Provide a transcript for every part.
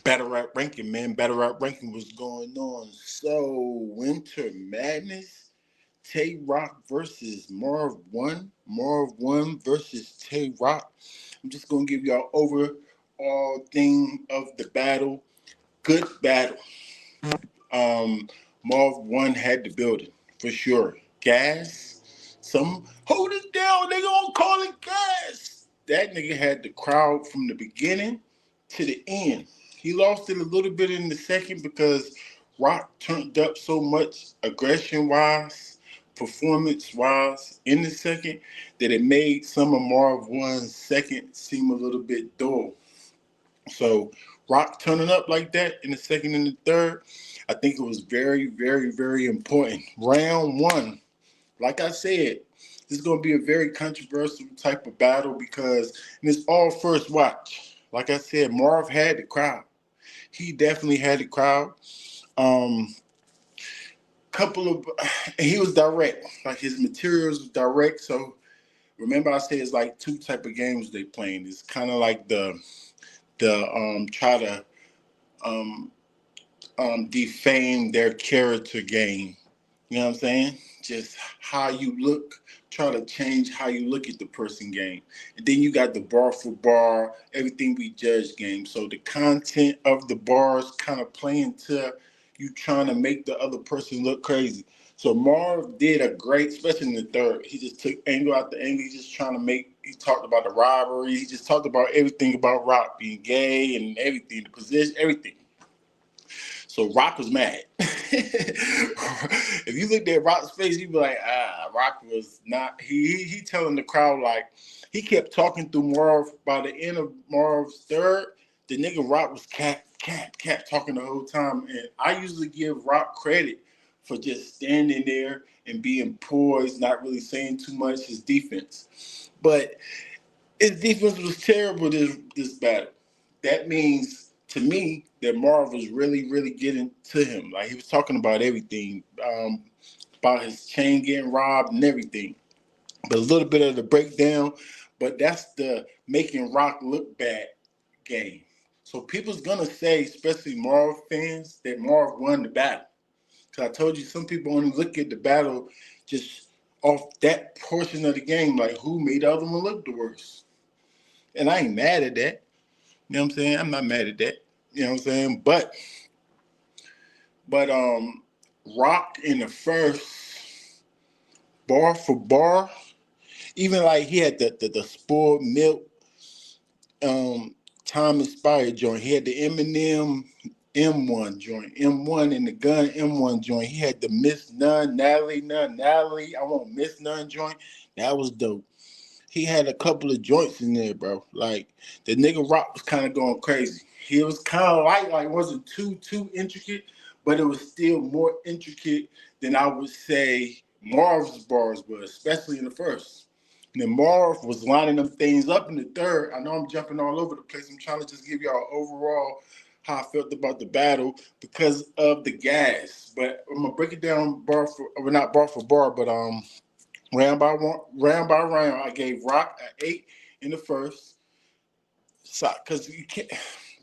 Battle Rap Ranking, man. Battle Rap Ranking was going on. So, Winter Madness, Tay Rock versus Marv 1. Marv 1 versus Tay Rock. I'm just going to give y'all overall thing of the battle. Good battle. Marv 1 had the building, for sure. Gas. Some, hold it down, they gonna call it gas. That nigga had the crowd from the beginning to the end. He lost it a little bit in the second because Rock turned up so much aggression wise, performance wise in the second that it made some of Marv 1's second seem a little bit dull. So Rock turning up like that in the second and the third, I think it was very, very, very important. Round one, like I said, this is going to be a very controversial type of battle because it's all first watch. Like I said, Marv had the crowd. He definitely had the crowd. Um, couple of, and he was direct. Like his materials was direct. So remember, I said it's like two type of games they playing. It's kind of like the try to um defame their character game. You know what I'm saying? Just how you look, try to change how you look at the person game. And then you got the bar for bar, everything we judge game. So the content of the bars kind of play into you trying to make the other person look crazy. So Marv did a great, especially in the third. He just took angle out the angle. He just trying to make. He talked about the robbery. He just talked about everything about Rock being gay and everything, the position, everything. So Rock was mad. If you looked at Rock's face, you'd be like, Rock was not. He telling the crowd like he kept talking through Marv. By the end of Marv's third, the nigga Rock was cap talking the whole time. And I usually give Rock credit for just standing there and being poised, not really saying too much. His defense, but his defense was terrible this battle. That means to me that Marv was really, really getting to him. Like he was talking about everything, about his chain getting robbed and everything. But a little bit of the breakdown, but that's the making Rock look bad game. So people's gonna say, especially Marv fans, that Marv won the battle. Cause I told you some people only look at the battle just off that portion of the game, like who made the other one look the worst. And I ain't mad at that. You know what I'm saying? I'm not mad at that. You know what I'm saying? But Rock in the first bar for bar, even like he had the spoiled milk time inspired joint. He had the Eminem M1 joint, M1 and the gun M1 joint. He had the Miss None, Natalie, I want Miss None joint. That was dope. He had a couple of joints in there, bro. Like the nigga Rock was kind of going crazy. He was kind of like it wasn't too intricate, but it was still more intricate than I would say Marv's bars was, especially in the first. And then Marv was lining them things up in the third. I know I'm jumping all over the place. I'm trying to just give y'all overall how I felt about the battle because of the gas. But I'm gonna break it down bar for, well, not bar for bar, but round by round, I gave Rock an 8 in the first. So, because you can't,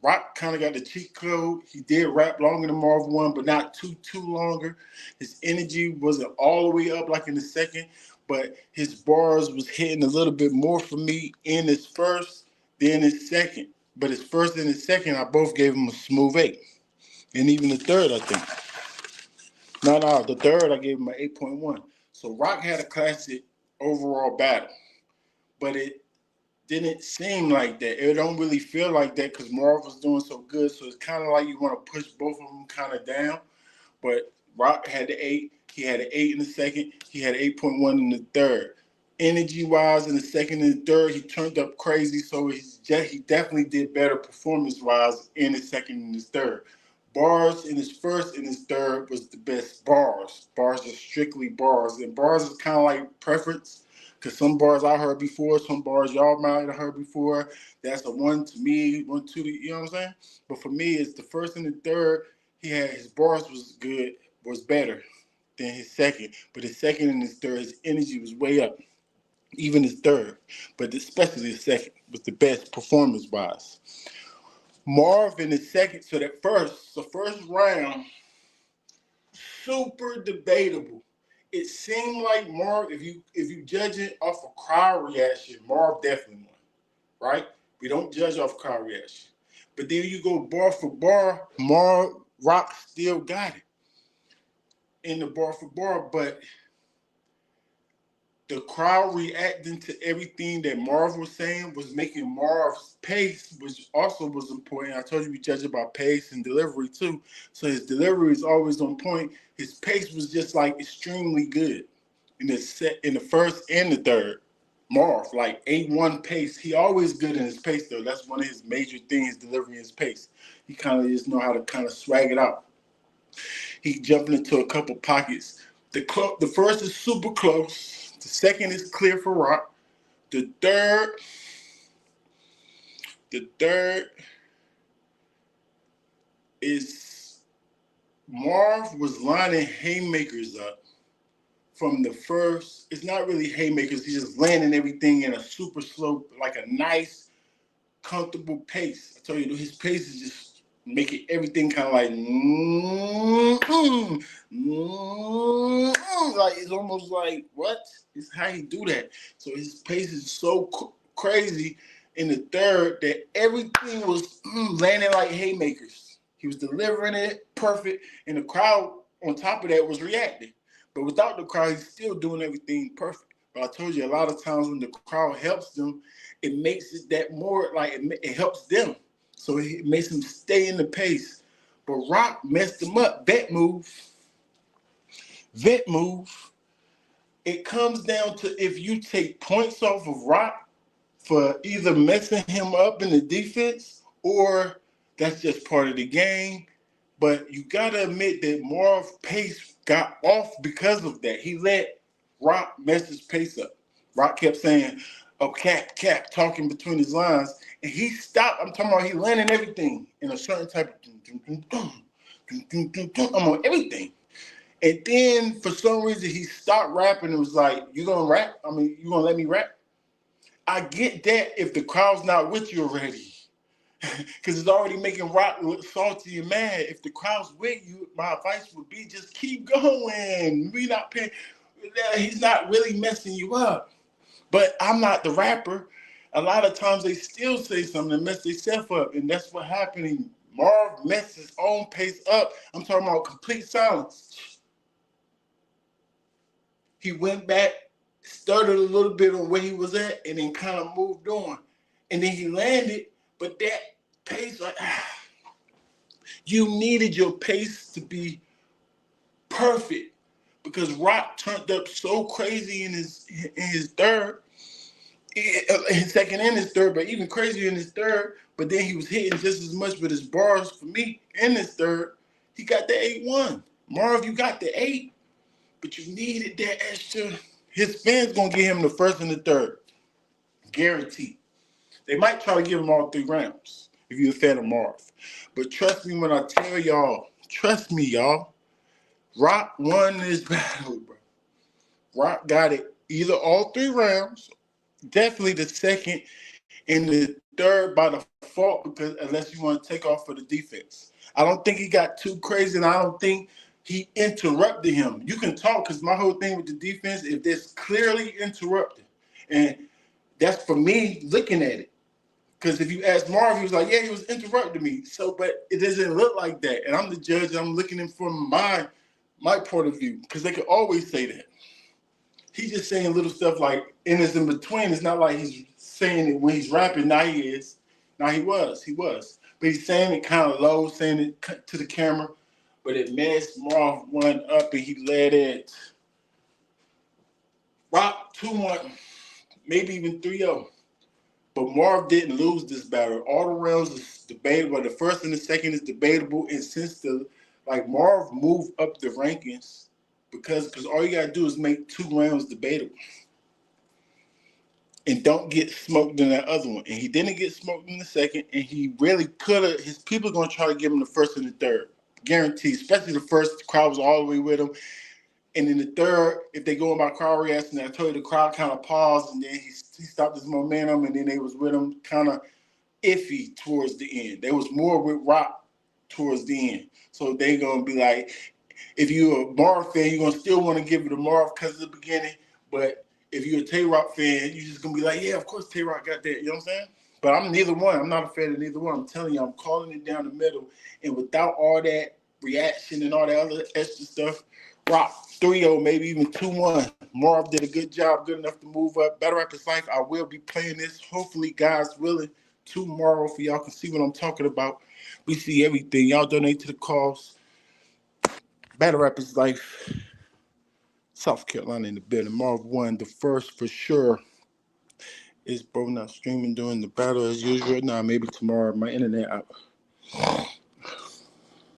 Rock kind of got the cheat code. He did rap longer than Marv one, but not too longer. His energy wasn't all the way up like in the second, but his bars was hitting a little bit more for me in his first than his second. But his first and his second, I both gave him a smooth 8, and even the third, I think. No, the third I gave him an 8.1. So Rock had a classic overall battle, but it didn't seem like that. It don't really feel like that because Marv was doing so good. So it's kind of like you want to push both of them kind of down. But Rock had the 8. He had an 8 in the second. He had an 8.1 in the third. Energy wise, in the second and the third, he turned up crazy. So he definitely did better performance wise in his second and his third. Bars in his first and his third was the best bars. Bars are strictly bars. And bars is kind of like preference. Because some bars I heard before, some bars y'all might have heard before. That's a one to me, one to the, you know what I'm saying? But for me, it's the first and the third. He had his bars was better than his second. But his second and his third, his energy was way up. Even his third, but especially his second was the best performance wise. Marv in the second, so the first round, super debatable. It seemed like Marv, if you judge it off of crowd reaction, Marv definitely won, right? We don't judge off crowd reaction. But then you go bar for bar, Marv Rock still got it in the bar for bar, but the crowd reacting to everything that Marv was saying was making Marv's pace, which also was important. I told you we judge about pace and delivery too. So his delivery is always on point. His pace was just like extremely good in the first and the third. Marv, like A1 pace. He always good in his pace though. That's one of his major things, delivering his pace. He kind of just know how to kind of swag it out. He jumping into a couple pockets. The first is super close. The second is clear for Rock. The third is Marv was lining haymakers up from the first. It's not really haymakers. He's just landing everything in a super slow, like a nice, comfortable pace. I told you, his pace is just making everything kind of like, like it's almost like, what? It's how he do that. So his pace is so crazy in the third that everything was landing like haymakers. He was delivering it perfect, and the crowd on top of that was reacting. But without the crowd, he's still doing everything perfect. But I told you, a lot of times when the crowd helps them, it makes it that more like it helps them. So it makes them stay in the pace. But Rock messed them up. Vet move. It comes down to if you take points off of Rock for either messing him up in the defense or that's just part of the game. But you got to admit that Marv's pace got off because of that. He let Rock mess his pace up. Rock kept saying, oh, cap, talking between his lines. And he stopped. I'm talking about he landing everything in a certain type of I'm on everything. And then for some reason he stopped rapping and was like, you gonna rap? I mean, you gonna let me rap? I get that if the crowd's not with you already. Because it's already making Rock look salty and mad. If the crowd's with you, my advice would be just keep going. We not paying. He's not really messing you up. But I'm not the rapper. A lot of times they still say something and mess themselves up, and that's what happened. Marv messed his own pace up. I'm talking about complete silence. He went back, stuttered a little bit on where he was at, and then kind of moved on. And then he landed, but that pace, like, you needed your pace to be perfect because Rock turned up so crazy in his third. His second and his third, but even crazier in his third. But then he was hitting just as much with his bars for me in his third. He got the 8-1. Marv, you got the 8, but you needed that extra. His fans gonna give him the first and the third, guaranteed. They might try to give him all 3 rounds if you're a fan of Marv. But trust me when I tell y'all, trust me, y'all. Rock won this battle, bro. Rock got it either all 3 rounds, definitely the second and the third by default, because unless you want to take off for the defense. I don't think he got too crazy, and I don't think he interrupted him. You can talk, because my whole thing with the defense, if there's clearly interrupted, and that's for me looking at it. Because if you ask Marv, he was like, yeah, he was interrupting me. So, but it doesn't look like that. And I'm the judge. I'm looking in from my point of view, because they could always say that. He's just saying little stuff like, and it's in between. It's not like he's saying it when he's rapping. Now he is. Now he was. But he's saying it kind of low, saying it to the camera. But it messed Marv one up, and he let it Rock 2-1, maybe even 3-0. But Marv didn't lose this battle. All the rounds is debatable. The first and the second is debatable. And since Marv moved up the rankings, because all you gotta do is make 2 rounds debatable. And don't get smoked in that other one. And he didn't get smoked in the second, and he really could have. His people are gonna try to give him the first and the third. Guaranteed. Especially the first, the crowd was all the way with him. And in the third, if they go in by crowd reaction, I told you the crowd kind of paused, and then he stopped his momentum, and then they was with him kind of iffy towards the end. They was more with Rock towards the end. So they gonna be like, if you're a Marv fan, you're gonna still want to give it to Marv because of the beginning. But if you're a Tay Rock fan, you're just gonna be like, yeah, of course Tay Rock got that. You know what I'm saying? But I'm neither one. I'm not a fan of neither one. I'm telling you, I'm calling it down the middle. And without all that reaction and all that other extra stuff, Rock 3-0, maybe even 2-1. Marv did a good job, good enough to move up. Battle Rappers Life, I will be playing this, hopefully, God's willing, tomorrow for y'all can see what I'm talking about. We see everything. Y'all donate to the cause. Battle Rappers Life, South Carolina in the building. Marv won the first for sure. Is bro not streaming during the battle as usual? Nah, maybe tomorrow. My internet out.